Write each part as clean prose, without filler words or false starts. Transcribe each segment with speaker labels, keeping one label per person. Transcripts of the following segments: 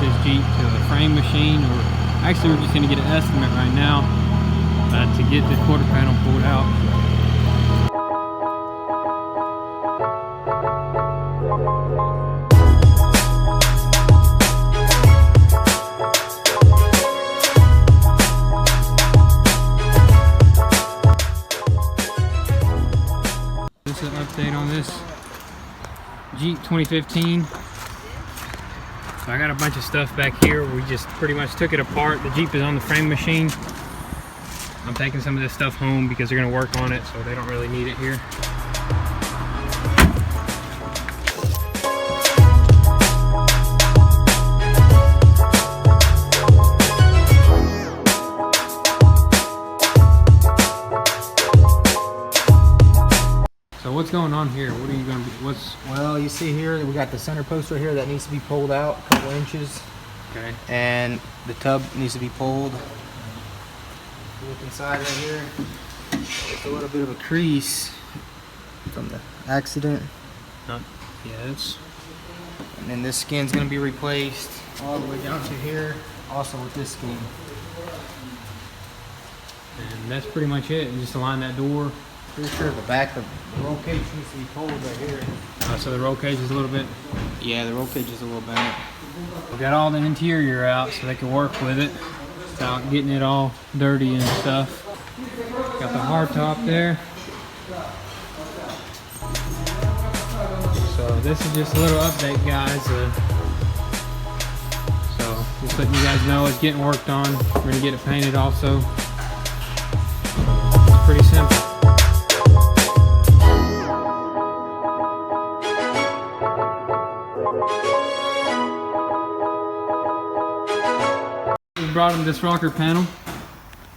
Speaker 1: this Jeep to a frame machine, or actually we're just going to get an estimate right now to get the quarter panel pulled out. This is an update on this Jeep 2015. So I got a bunch of stuff back here. We just pretty much took it apart. The Jeep is on the frame machine. I'm taking some of this stuff home because they're going to work on it, so they don't really need it here. So what's going on here? What are you going to be,
Speaker 2: Well, you see here, we got the center post right here that needs to be pulled out a couple inches.
Speaker 1: Okay.
Speaker 2: And the tub needs to be pulled. Look inside right here. There's a little bit of a crease from the accident.
Speaker 1: Yeah, it's...
Speaker 2: And then this skin's going to be replaced all the way down to here, also with this skin.
Speaker 1: And that's pretty much it. You just align that door.
Speaker 2: Pretty sure the back of the roll cage needs to be pulled right here.
Speaker 1: So the roll cage is a little bit...
Speaker 2: Yeah, the roll cage is a little bent.
Speaker 1: We got all the interior out so they can work with it without getting it all dirty and stuff. Got the hard top there. So this is just a little update, guys. So just letting you guys know it's getting worked on. We're gonna get it painted also. It's pretty simple. We brought them this rocker panel.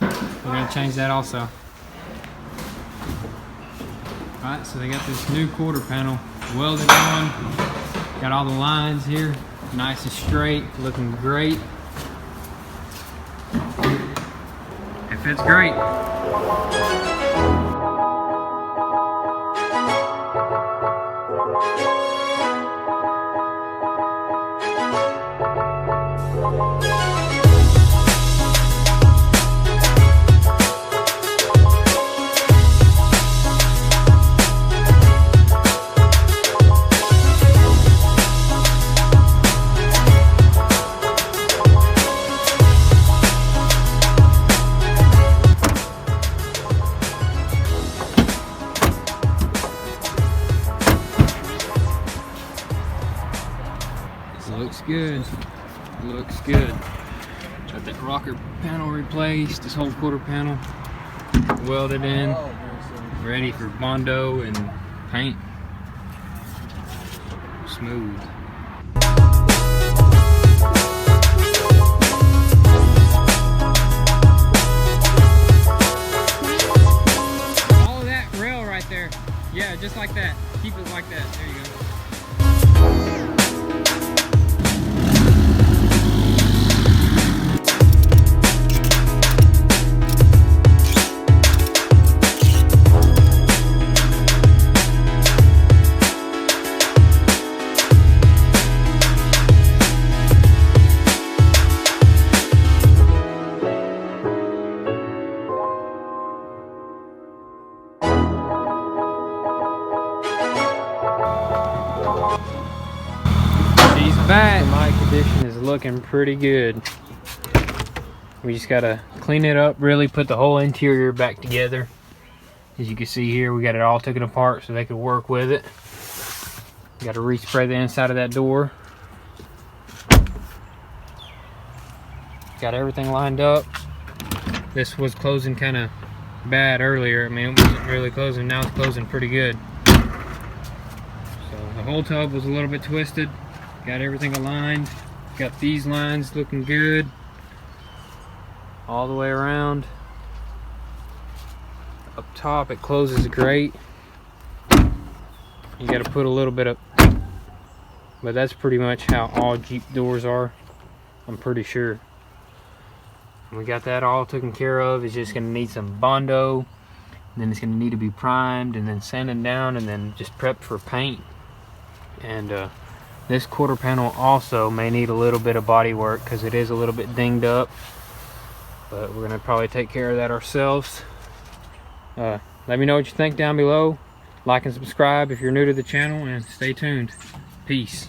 Speaker 1: We're gonna change that also. Alright, so they got this new quarter panel welded on. Got all the lines here, nice and straight, looking great. It fits great. Looks good. Looks good. Got that rocker panel replaced. This whole quarter panel welded in. Ready for Bondo and paint. Smooth. All of that rail right there. Yeah, just like that. Keep it like that. There you go. Back. My condition is looking pretty good. We just gotta clean it up, really put the whole interior back together. As you can see here, we got it all taken apart so they could work with it. Got to respray the inside of that door. Got everything lined up. This was closing kind of bad earlier. I mean, it wasn't really closing. Now it's closing pretty good. So the whole tub was a little bit twisted. Got everything aligned. Got these lines looking good all the way around. Up top it closes great. You got to put a little bit of, but that's pretty much how all Jeep doors are, I'm pretty sure. We got that all taken care of. It's just going to need some Bondo, and then it's going to need to be primed and then sanded down and then just prepped for paint. And This quarter panel also may need a little bit of body work because it is a little bit dinged up, but we're gonna probably take care of that ourselves. Let me know what you think down below. Like and subscribe if you're new to the channel, and stay tuned. Peace.